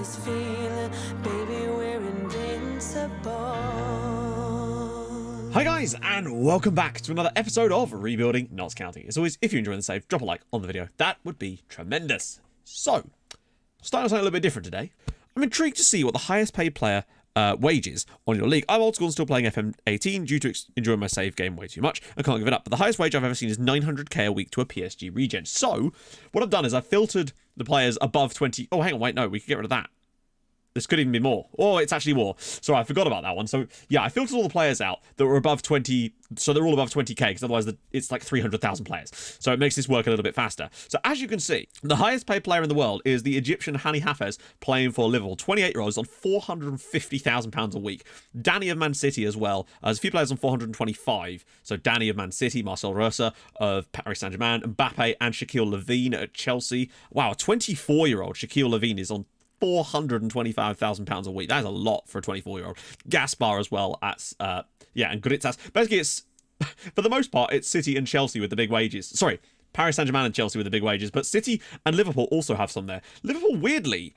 this feeling, baby, we're invincible. Hi guys, and welcome back to another episode of Rebuilding Not Counting. As always, if you're enjoying the save, drop a like on the video. That would be tremendous. So, starting something a little bit different today. I'm intrigued to see what the highest paid player wage is on your league. I'm old school and still playing FM18 due to enjoying my save game way too much. I can't give it up. But the highest wage I've ever seen is 900k a week to a PSG regen. So, what I've done is I've filtered the players above 20... Oh, hang on, wait, no, we could get rid of that. This could even be more. Oh, it's actually more. Sorry, I forgot about that one. So, yeah, I filtered all the players out that were above 20... So they're all above 20k, because otherwise it's like 300,000 players. So it makes this work a little bit faster. So as you can see, the highest paid player in the world is the Egyptian Hani Hafez playing for Liverpool. 28-year-olds on £450,000 a week. Danny of Man City as well. There's a few players on 425. So Danny of Man City, Marcel Rosa of Paris Saint-Germain, Mbappe and Shaquille Levine at Chelsea. Wow, a 24-year-old Shaquille Levine is on £425,000 a week. That is a lot for a 24-year-old. Gaspar as well at and Gritzas. Basically, it's for the most part it's City and Chelsea with the big wages. Sorry, Paris Saint-Germain and Chelsea with the big wages, but City and Liverpool also have some there. Liverpool weirdly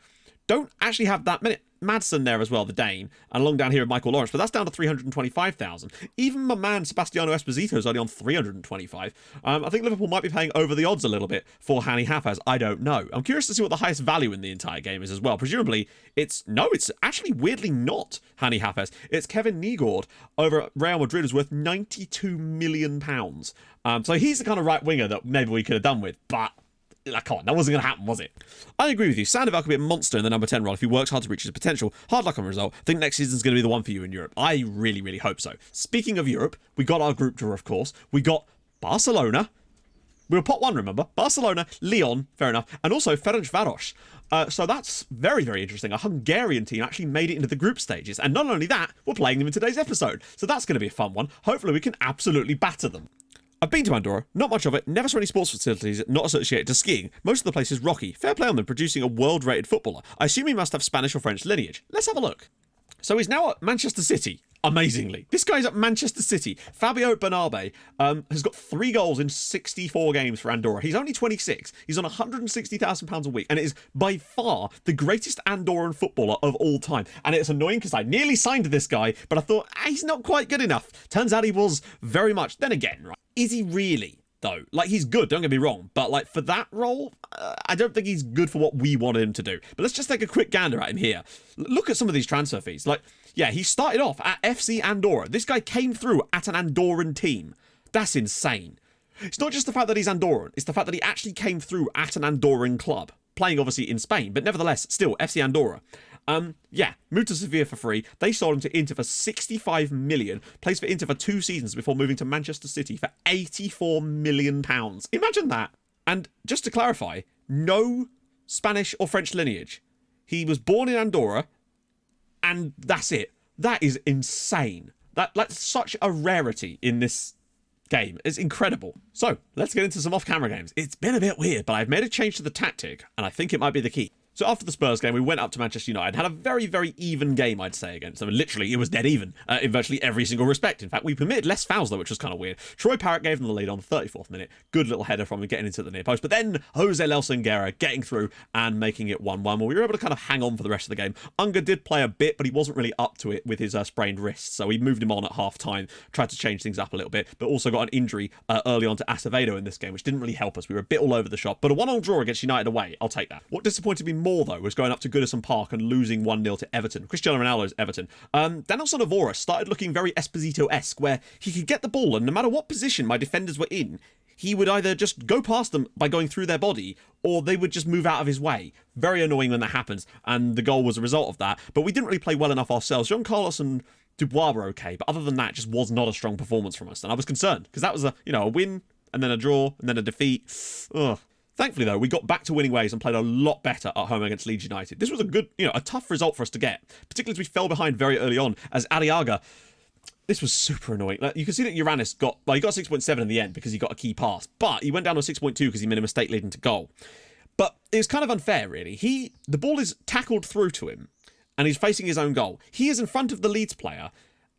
don't actually have that many. Madsen there as well, the Dane, and along down here with Michael Lawrence, but that's down to 325,000. Even my man Sebastiano Esposito is only on 325. I think Liverpool might be paying over the odds a little bit for Hani Hafez. I don't know. I'm curious to see what the highest value in the entire game is as well. Presumably, it's actually weirdly not Hani Hafez. It's Kevin Nygaard over at Real Madrid, who's worth £92 million. So he's the kind of right winger that maybe we could have done with, but come on, that wasn't going to happen, was it? I agree with you. Sandoval could be a monster in the number 10 role if he works hard to reach his potential. Hard luck on the result. I think next season's going to be the one for you in Europe. I really, really hope so. Speaking of Europe, we got our group draw, of course. We got Barcelona. We were pot one, remember? Barcelona, Lyon, fair enough, and also Ferencváros. So that's very, very interesting. A Hungarian team actually made it into the group stages. And not only that, we're playing them in today's episode. So that's going to be a fun one. Hopefully we can absolutely batter them. I've been to Andorra, not much of it, never saw any sports facilities not associated to skiing. Most of the place is rocky. Fair play on them producing a world-rated footballer. I assume he must have Spanish or French lineage. Let's have a look. So he's now at Manchester City, amazingly. This guy's at Manchester City. Fabio Bernardo has got 3 goals in 64 games for Andorra. He's only 26. He's on £160,000 a week, and it is by far the greatest Andorran footballer of all time. And it's annoying because I nearly signed this guy, but I thought, he's not quite good enough. Turns out he was very much. Then again, right? Is he really, though? Like, he's good, don't get me wrong, but like for that role, I don't think he's good for what we wanted him to do. But let's just take a quick gander at him here. Look at some of these transfer fees. Like, yeah, he started off at FC Andorra. This guy came through at an Andorran team. That's insane. It's not just the fact that he's Andorran, it's the fact that he actually came through at an Andorran club. Playing obviously in Spain, but nevertheless, still, FC Andorra. Moved to Sevilla for free. They sold him to Inter for 65 million. Plays for Inter for 2 seasons before moving to Manchester City for 84 million pounds. Imagine that. And just to clarify, no Spanish or French lineage. He was born in Andorra, and that's it. That is insane. That's such a rarity in this game. It's incredible. So let's get into some off-camera games. It's been a bit weird, but I've made a change to the tactic, and I think it might be the key. So after the Spurs game, we went up to Manchester United, had a very, very even game, I'd say, against them. Literally, it was dead even in virtually every single respect. In fact, we permitted less fouls, though, which was kind of weird. Troy Parrott gave them the lead on the 34th minute. Good little header from him getting into the near post. But then Jose Lelsonguera getting through and making it 1-1. Well, we were able to kind of hang on for the rest of the game. Unger did play a bit, but he wasn't really up to it with his sprained wrist. So we moved him on at half-time, tried to change things up a little bit, but also got an injury early on to Acevedo in this game, which didn't really help us. We were a bit all over the shop. But a 1-1 draw against United away, I'll take that. What disappointed me more, though, was going up to Goodison Park and losing 1-0 to Everton. Cristiano Ronaldo's Everton. Danielson Avora started looking very Esposito-esque, where he could get the ball, and no matter what position my defenders were in, he would either just go past them by going through their body, or they would just move out of his way. Very annoying when that happens, and the goal was a result of that. But we didn't really play well enough ourselves. Jean Carlos and Dubois were okay, but other than that, it just was not a strong performance from us, and I was concerned, because that was a win, and then a draw, and then a defeat. Ugh. Thankfully, though, we got back to winning ways and played a lot better at home against Leeds United. This was a good, a tough result for us to get, particularly as we fell behind very early on, as Arriaga, this was super annoying. You can see that Uranus he got 6.7 in the end because he got a key pass, but he went down to 6.2 because he made a mistake leading to goal. But it was kind of unfair, really. The ball is tackled through to him, and he's facing his own goal. He is in front of the Leeds player,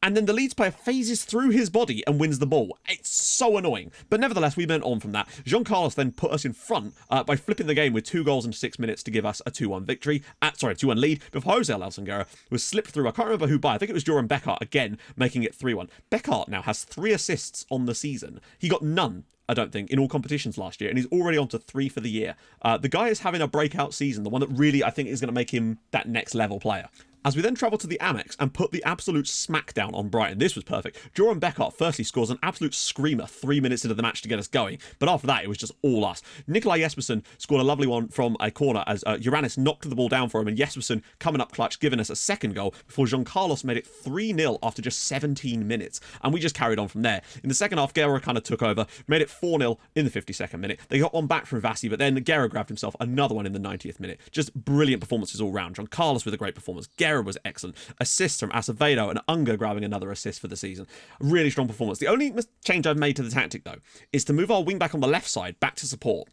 and then the Leeds player phases through his body and wins the ball. It's so annoying. But nevertheless, we went on from that. Jean Carlos then put us in front by flipping the game with 2 goals in 6 minutes to give us a 2-1 victory. 2-1 lead before Jose Alcangara was slipped through. I can't remember who by. I think it was Joran Beckart again, making it 3-1. Beckart now has 3 assists on the season. He got none, I don't think, in all competitions last year, and he's already on to 3 for the year. The guy is having a breakout season, the one that really, I think, is going to make him that next level player. As we then travel to the Amex and put the absolute smackdown on Brighton. This was perfect. Joran Beckart firstly scores an absolute screamer 3 minutes into the match to get us going, but after that it was just all us. Nikolai Jespersen scored a lovely one from a corner as Uranis knocked the ball down for him, and Jespersen coming up clutch, giving us a second goal before Jean Carlos made it 3-0 after just 17 minutes, and we just carried on from there. In the second half, Guerra kind of took over, made it 4-0 in the 52nd minute. They got one back from Vasi, but then Guerra grabbed himself another one in the 90th minute. Just brilliant performances all round. Jean Carlos with a great performance. Guerra was excellent. Assists from Acevedo and Unger grabbing another assist for the season. Really strong performance. The only change I've made to the tactic, though, is to move our wing back on the left side back to support.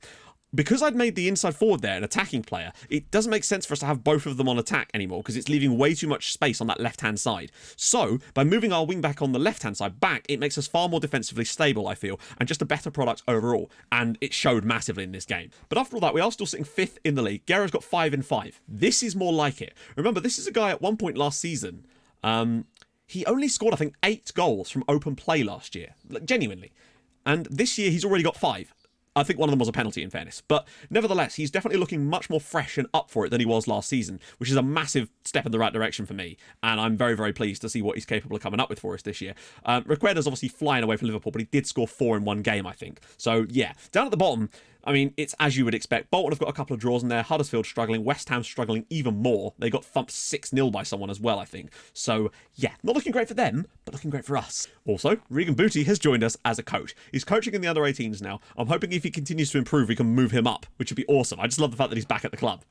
Because I'd made the inside forward there an attacking player, it doesn't make sense for us to have both of them on attack anymore because it's leaving way too much space on that left-hand side. So, by moving our wing back on the left-hand side back, it makes us far more defensively stable, I feel, and just a better product overall, and it showed massively in this game. But after all that, we are still sitting 5th in the league. Guerra's got 5 in 5. This is more like it. Remember, this is a guy at one point last season, he only scored, I think, 8 goals from open play last year. Like, genuinely. And this year, he's already got 5. I think one of them was a penalty, in fairness. But nevertheless, he's definitely looking much more fresh and up for it than he was last season, which is a massive step in the right direction for me. And I'm very, very pleased to see what he's capable of coming up with for us this year. Requeda's obviously flying away from Liverpool, but he did score 4 in one game, I think. So, yeah. Down at the bottom, I mean, it's as you would expect. Bolton have got a couple of draws in there. Huddersfield struggling. West Ham struggling even more. They got thumped 6-0 by someone as well, I think. So, yeah, not looking great for them, but looking great for us. Also, Regan Booty has joined us as a coach. He's coaching in the under-18s now. I'm hoping if he continues to improve, we can move him up, which would be awesome. I just love the fact that he's back at the club.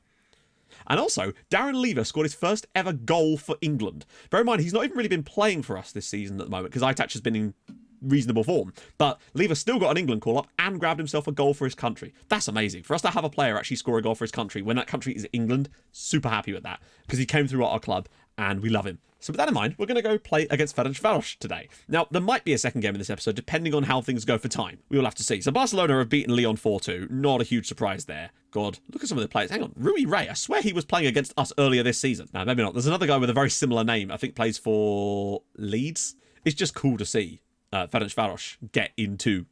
And also, Darren Lever scored his first ever goal for England. Bear in mind, he's not even really been playing for us this season at the moment, because Itach has been in reasonable form, but Lever still got an England call up and grabbed himself a goal for his country. That's amazing. For us to have a player actually score a goal for his country when that country is England, super happy with that, because he came through our club and we love him. So with that in mind, we're going to go play against Ferencváros today. Now, there might be a second game in this episode, depending on how things go for time. We will have to see. So Barcelona have beaten Lyon 4-2. Not a huge surprise there. God, look at some of the players. Hang on, Rui Ray. I swear he was playing against us earlier this season. No, maybe not. There's another guy with a very similar name. I think plays for Leeds. It's just cool to see Ferencváros get into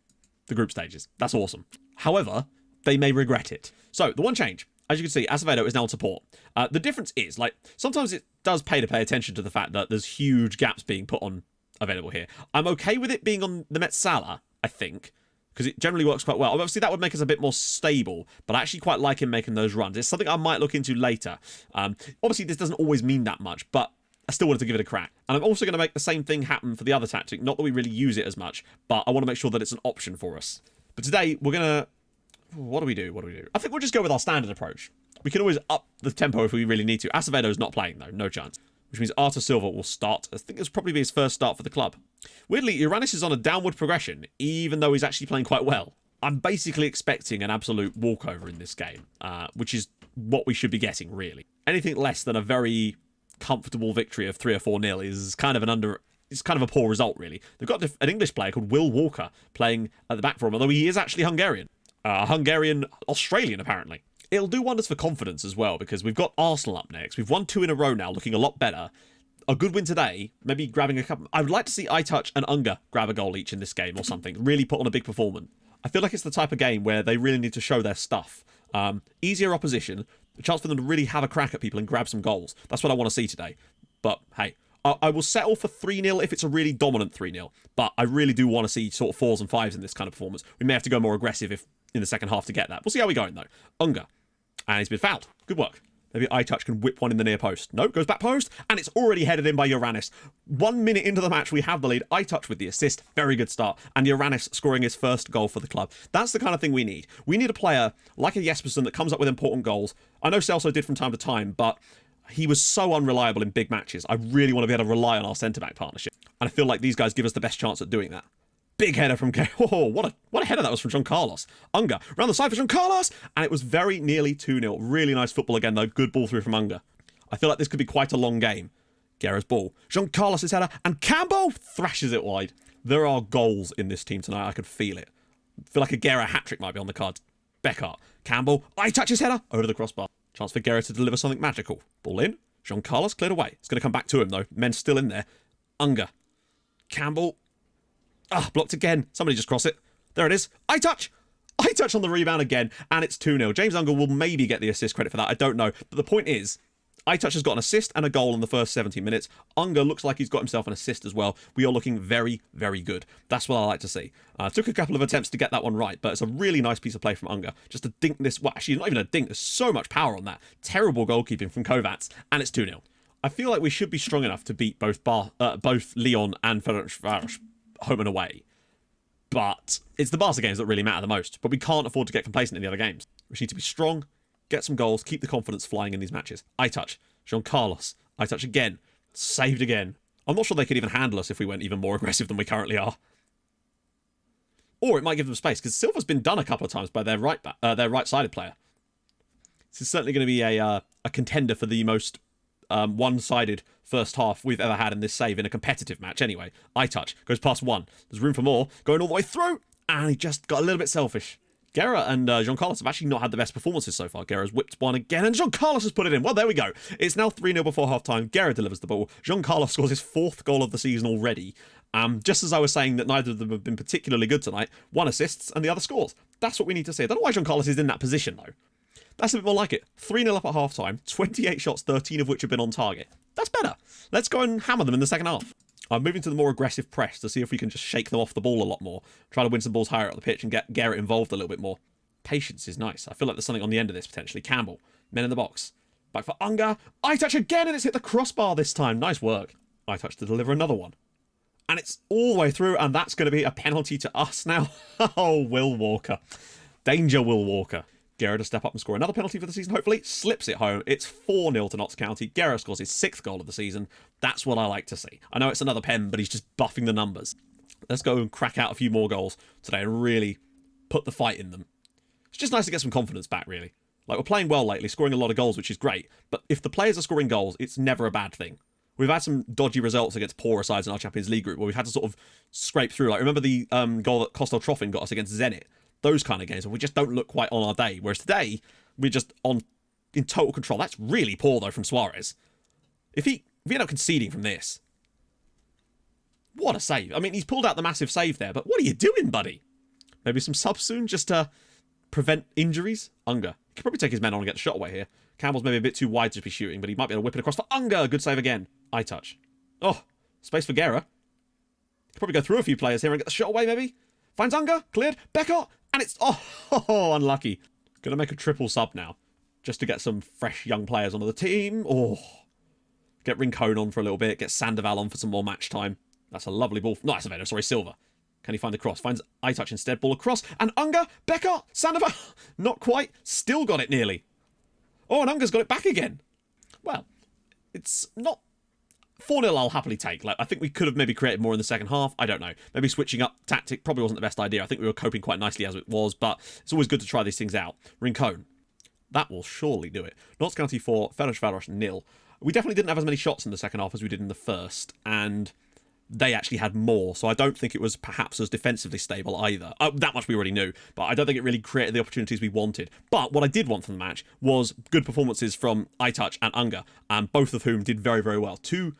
the group stages. That's awesome. However, they may regret it. So, the one change, as you can see, Acevedo is now on support. The difference is, like, sometimes it does pay to pay attention to the fact that there's huge gaps being put on available here. I'm okay with it being on the Met Salah, I think, because it generally works quite well. Obviously, that would make us a bit more stable, but I actually quite like him making those runs. It's something I might look into later. Obviously, this doesn't always mean that much, but I still wanted to give it a crack. And I'm also going to make the same thing happen for the other tactic. Not that we really use it as much, but I want to make sure that it's an option for us. But today, we're going to... What do we do? I think we'll just go with our standard approach. We can always up the tempo if we really need to. Acevedo's not playing, though. No chance. Which means Artur Silva will start. I think it's probably be his first start for the club. Weirdly, Uranis is on a downward progression, even though he's actually playing quite well. I'm basically expecting an absolute walkover in this game, which is what we should be getting, really. Anything less than a very comfortable victory of 3 or 4-0 is kind of it's kind of a poor result, really. They've got an English player called Will Walker playing at the back for him, although he is actually Hungarian. Hungarian-Australian, apparently. It'll do wonders for confidence as well, because we've got Arsenal up next. We've won 2 in a row now, looking a lot better. A good win today, maybe grabbing a couple... I would like to see Itach and Unger grab a goal each in this game or something. Really put on a big performance. I feel like it's the type of game where they really need to show their stuff. Easier opposition, a chance for them to really have a crack at people and grab some goals. That's what I want to see today. But, hey, I will settle for 3-0 if it's a really dominant 3-0. But I really do want to see sort of 4s and 5s in this kind of performance. We may have to go more aggressive if in the second half to get that. We'll see how we're going, though. Unger. And he's been fouled. Good work. Maybe Itach can whip one in the near post. No, goes back post, and it's already headed in by Uranis. 1 minute into the match, we have the lead. Itach with the assist. Very good start. And Uranis scoring his first goal for the club. That's the kind of thing we need. We need a player like a Jespersen that comes up with important goals. I know Celso did from time to time, but he was so unreliable in big matches. I really want to be able to rely on our centre-back partnership. And I feel like these guys give us the best chance at doing that. Big header from... Oh, what a header that was from Jean Carlos. Unger, round the side for Jean Carlos, and it was very nearly 2-0. Really nice football again, though. Good ball through from Unger. I feel like this could be quite a long game. Guerra's ball. Jean-Carlos' header, and Campbell thrashes it wide. There are goals in this team tonight. I could feel it. I feel like a Guerra hat-trick might be on the cards. Beckett. Campbell. I touch his header. Over the crossbar. Chance for Guerra to deliver something magical. Ball in. Jean-Carlos cleared away. It's going to come back to him, though. Men's still in there. Unger. Campbell. Blocked again. Somebody just cross it. There it is. I touch on the rebound again, and it's 2-0. James Unger will maybe get the assist credit for that. I don't know. But the point is, iTouch has got an assist and a goal in the first 17 minutes. Unger looks like he's got himself an assist as well. We are looking very, very good. That's what I like to see. Took a couple of attempts to get that one right, but it's a really nice piece of play from Unger. Just to dink this. Well, actually, not even a dink. There's so much power on that. Terrible goalkeeping from Kovacs, and it's 2-0. I feel like we should be strong enough to beat both Lyon and Ferencváros home and away. But it's the Barca games that really matter the most. But we can't afford to get complacent in the other games. We need to be strong, get some goals, keep the confidence flying in these matches. I touch. Jean-Carlos. I touch again. Saved again. I'm not sure they could even handle us if we went even more aggressive than we currently are. Or it might give them space, because Silva's been done a couple of times by their right-sided player. This is certainly going to be a contender for the most one-sided first half we've ever had in this save in a competitive match anyway. I touch. Goes past one. There's room for more. Going all the way through. And he just got a little bit selfish. Guerra and Jean-Carlos have actually not had the best performances so far. Guerra's whipped one again, and Jean-Carlos has put it in. Well, there we go. It's now 3-0 before half-time. Guerra delivers the ball. Jean-Carlos scores his 4th goal of the season already. Just as I was saying that neither of them have been particularly good tonight, one assists and the other scores. That's what we need to see. I don't know why Jean-Carlos is in that position, though. That's a bit more like it. 3-0 up at half-time, 28 shots, 13 of which have been on target. That's better. Let's go and hammer them in the second half. I'm moving to the more aggressive press to see if we can just shake them off the ball a lot more. Try to win some balls higher up the pitch and get Garrett involved a little bit more. Patience is nice. I feel like there's something on the end of this, potentially. Campbell. Men in the box. Back for Unger. I touch again, and it's hit the crossbar this time. Nice work. I touch to deliver another one. And it's all the way through, and that's going to be a penalty to us now. Oh, Will Walker. Danger, Will Walker. Guerra to step up and score another penalty for the season, hopefully. Slips it home. It's 4-0 to Notts County. Guerra scores his 6th goal of the season. That's what I like to see. I know it's another pen, but he's just buffing the numbers. Let's go and crack out a few more goals today and really put the fight in them. It's just nice to get some confidence back, really. Like, we're playing well lately, scoring a lot of goals, which is great. But if the players are scoring goals, it's never a bad thing. We've had some dodgy results against poorer sides in our Champions League group where we've had to sort of scrape through. Like, remember the goal that Kostel Trofin got us against Zenit? Those kind of games where we just don't look quite on our day. Whereas today, we're just in total control. That's really poor, though, from Suarez. If we end up conceding from this, what a save. I mean, he's pulled out the massive save there, but what are you doing, buddy? Maybe some subs soon just to prevent injuries? Unger. He could probably take his men on and get the shot away here. Campbell's maybe a bit too wide to be shooting, but he might be able to whip it across for Unger. Good save again. I touch. Oh, space for Guerra. Could probably go through a few players here and get the shot away, maybe. Finds Unger. Cleared. Beckett. And it's... Oh, unlucky. Gonna make a triple sub now. Just to get some fresh young players onto the team. Oh. Get Rincon on for a little bit. Get Sandoval on for some more match time. That's a lovely ball. No, that's a Vedo. Sorry, Silva. Can he find the cross? Finds iTouch instead. Ball across. And Unger. Beckett. Sandoval. Not quite. Still got it nearly. Oh, and Unger's got it back again. Well, it's not... 4-0 I'll happily take. Like, I think we could have maybe created more in the second half. I don't know. Maybe switching up tactic probably wasn't the best idea. I think we were coping quite nicely as it was, but it's always good to try these things out. Rincon. That will surely do it. Notts County 4, Ferencváros 0. We definitely didn't have as many shots in the second half as we did in the first, and they actually had more, so I don't think it was perhaps as defensively stable either. That much we already knew, but I don't think it really created the opportunities we wanted. But what I did want from the match was good performances from iTouch and Unger, both of whom did very, very well. 2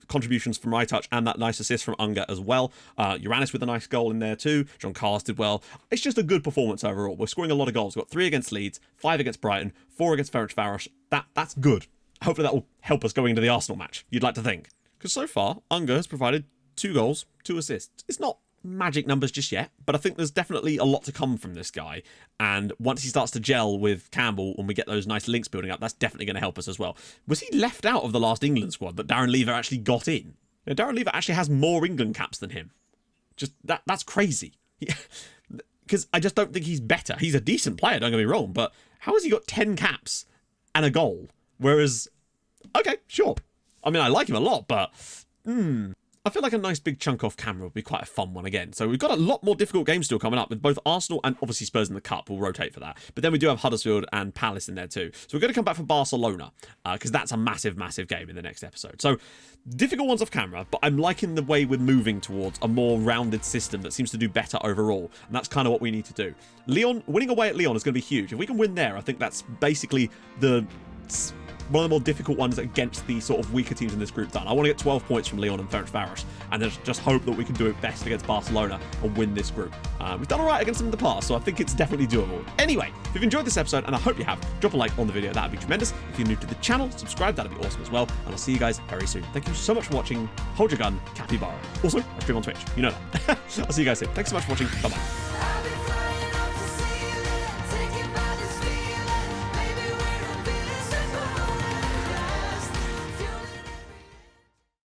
contributions from iTouch and that nice assist from Unger as well. Uranus with a nice goal in there too. Jean-Carlos did well. It's just a good performance overall. We're scoring a lot of goals. We've got 3 against Leeds, 5 against Brighton, 4 against Ferencváros. That's good. Hopefully that will help us going into the Arsenal match, you'd like to think. Because so far, Unger has provided 2 goals, 2 assists. It's not magic numbers just yet, but I think there's definitely a lot to come from this guy. And once he starts to gel with Campbell and we get those nice links building up, that's definitely going to help us as well. Was he left out of the last England squad, but Darren Lever actually got in? You know, Darren Lever actually has more England caps than him. Just that's crazy. Because I just don't think he's better. He's a decent player, don't get me wrong, but how has he got 10 caps and a goal? Whereas, okay, sure. I mean, I like him a lot, but I feel like a nice big chunk off camera would be quite a fun one again. So we've got a lot more difficult games still coming up with both Arsenal and obviously Spurs in the Cup. We'll rotate for that. But then we do have Huddersfield and Palace in there too. So we're going to come back for Barcelona because that's a massive, massive game in the next episode. So difficult ones off camera, but I'm liking the way we're moving towards a more rounded system that seems to do better overall. And that's kind of what we need to do. Lyon, winning away at Lyon is going to be huge. If we can win there, I think that's basically one of the more difficult ones against the sort of weaker teams in this group done. I want to get 12 points from Lyon and Ferencváros, and then just hope that we can do it best against Barcelona and win this group. We've done all right against them in the past, so I think it's definitely doable. Anyway, if you've enjoyed this episode, and I hope you have, drop a like on the video. That'd be tremendous. If you're new to the channel, subscribe. That'd be awesome as well. And I'll see you guys very soon. Thank you so much for watching. Hold your gun, Capybara. Also, I stream on Twitch. You know that. I'll see you guys soon. Thanks so much for watching. Bye-bye.